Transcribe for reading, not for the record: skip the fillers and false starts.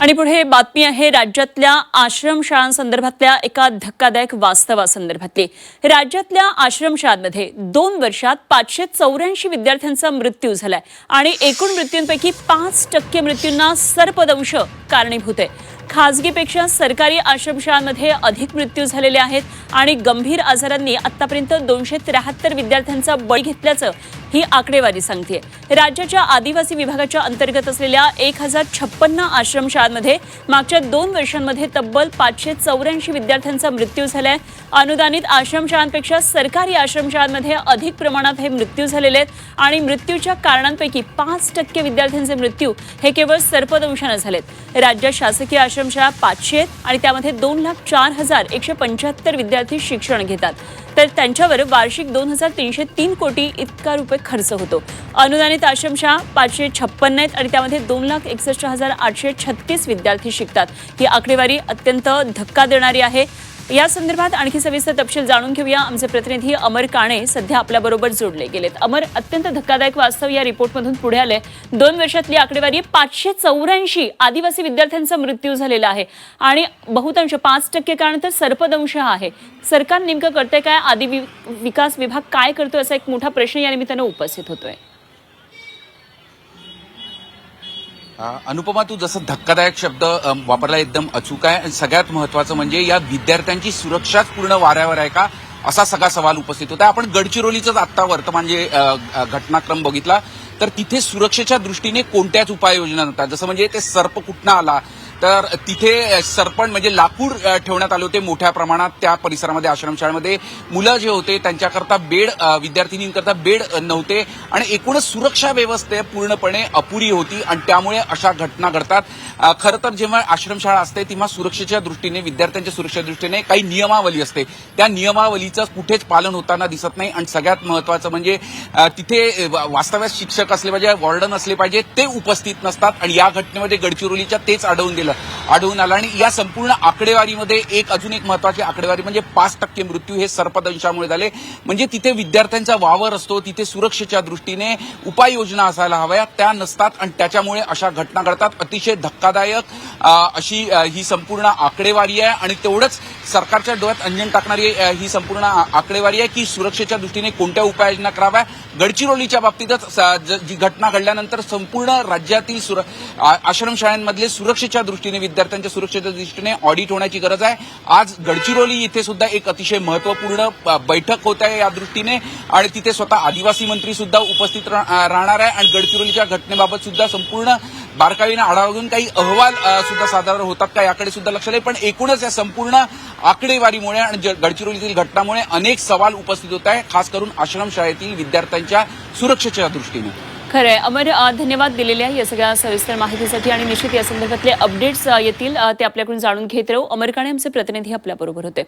आणि पुढे बातमी आहे राज्यातल्या आश्रमशाळांसंदर्भातल्या एका धक्कादायक वास्तवासंदर्भातली। राज्यातल्या आश्रमशाळांमध्ये 2 वर्षात 584 विद्यार्थ्यांचा मृत्यू झालाय आणि एकूण मृत्यूंपैकी 5% मृत्यूंना सर्पदंश कारणीभूत आहे। खासगीपेक्षा सरकारी आश्रमशाळांमध्ये अधिक मृत्यू झालेले आहेत आणि गंभीर आजारांनी आतापर्यंत 273 विद्यार्थ्यांचा बळी घेतल्याचं ही आकडेवारी सांगते। राज्याच्या आदिवासी विभागाच्या अंतर्गत असलेल्या 1056 आश्रमशाळांमध्ये मागच्या 2 वर्षांमध्ये तब्बल 584 विद्यार्थ्यांचा मृत्यू झालाय। अनुदानित आश्रमशाळांपेक्षा सरकारी आश्रमशाळांमध्ये अधिक प्रमाणात हे मृत्यू झालेले आहेत आणि मृत्यूच्या कारणांपैकी 5% विद्यार्थ्यांचे मृत्यू हे केवळ सर्पदंशाने झालेत। राज्यात शासकीय आश्रमशाळा 500 आहेत आणि त्यामध्ये 2,04,175 विद्यार्थी शिक्षण घेतात, तर त्यांच्यावर वार्षिक 2,303 कोटी इतका रुपये खर्च होतो। अनुदानित आश्रमशाळा 556 आहेत आणि त्यामध्ये 2,61,836 विद्यार्थी शिकतात। ही आकडेवारी अत्यंत धक्का देणारी आहे। या संदर्भात आणखी सविस्तर तपशील जाणून घेऊया। आमचे प्रतिनिधी अमर काणे सध्या आपल्याबरोबर जोडले गेलेत। अमर, अत्यंत धक्कादायक वास्तव या रिपोर्टमधून पुढे आले। 2 वर्षातली आकडेवारी 584 आदिवासी विद्यार्थ्यांचा मृत्यू झालेला आहे आणि बहुतांश 5% कारण तर सर्पदंश आहे। सरकार नेमकं करते काय, आदी विकास विभाग काय करतोय, असा एक मोठा प्रश्न या निमित्तानं उपस्थित होतोय। अनुपमा, तू जसं धक्कादायक शब्द वापरला एकदम अचूक आहे। सगळ्यात महत्वाचं म्हणजे या विद्यार्थ्यांची सुरक्षाच पूर्ण वाऱ्यावर आहे का, असा सगळा सवाल उपस्थित होता। आपण गडचिरोलीचाच आता वर्तमान जे घटनाक्रम बघितला तर तिथे सुरक्षेच्या दृष्टीने कोणत्याच उपाययोजना नव्हत्या। जसं म्हणजे ते सर्प कुठनं आला, तर तिथे सरपण म्हणजे लाकूड ठेवण्यात आले होते मोठ्या प्रमाणात त्या परिसरामध्ये। आश्रमशाळेमध्ये मुलं जे होते त्यांच्याकरता बेड, विद्यार्थिनींकरता बेड नव्हते आणि एकूणच सुरक्षा व्यवस्था पूर्णपणे अपुरी होती आणि त्यामुळे अशा घटना घडतात। खरं तर जेव्हा आश्रमशाळा असते तेव्हा सुरक्षेच्या दृष्टीने, विद्यार्थ्यांच्या सुरक्षेच्या दृष्टीने काही नियमावली असते, त्या नियमावलीचं कुठेच पालन होताना दिसत नाही। आणि सगळ्यात महत्वाचं म्हणजे तिथे वास्तव्यात शिक्षक असले पाहिजे, वॉर्डन असले पाहिजे, ते उपस्थित नसतात आणि या घटनेमध्ये गडचिरोलीच्या तेच आढळून आलं। आणि या संपूर्ण आकडेवारीमध्ये अजून एक महत्वाची आकडेवारी म्हणजे 5% मृत्यू हे सर्पदंशामुळे झाले। म्हणजे तिथे विद्यार्थ्यांचा वावर असतो, तिथे सुरक्षेच्या दृष्टीने उपाययोजना असायला हव्या, त्या नसतात आणि त्याच्यामुळे अशा घटना घडतात। अतिशय धक्कादायक अशी ही संपूर्ण आकडेवारी आहे आणि तेवढंच सरकारच्या डोळ्यात अंजन टाकणारी ही संपूर्ण आकडेवारी आहे की सुरक्षेच्या दृष्टीने कोणत्या उपाययोजना कराव्या। गडचिरोलीच्या बाबतीतच जी घटना घडल्यानंतर संपूर्ण राज्यातील आश्रमशाळांमधले सुरक्षेच्या दृष्टीने, विद्यार्थ्यांच्या सुरक्षेच्या दृष्टीने ऑडिट होण्याची गरज आहे। आज गडचिरोली इथे सुद्धा एक अतिशय महत्वपूर्ण बैठक होत आहे या दृष्टीने आणि तिथे स्वतः आदिवासी मंत्री सुद्धा उपस्थित राहणार आहे आणि गडचिरोलीच्या घटनेबाबत सुद्धा संपूर्ण बारकाईने आढावा घेऊन काही अहवाल सुद्धा सादर होतात का याकडे सुद्धा लक्ष देईल। पण एकूणच या संपूर्ण आकडेवारीमुळे आणि गडचिरोलीतील घटनामुळे अनेक सवाल उपस्थित होत आहे, खास करून आश्रमशाळेतील विद्यार्थ्यांच्या सुरक्षेच्या दृष्टीने। खरंय अमर, धन्यवाद दिलेल्या या सगळ्या सविस्तर माहितीसाठी आणि निश्चित या संदर्भातले अपडेट्स येतील ते आपल्याकडून जाणून घेत राहू। अमर काणे आमचे प्रतिनिधी आपल्याबरोबर होते।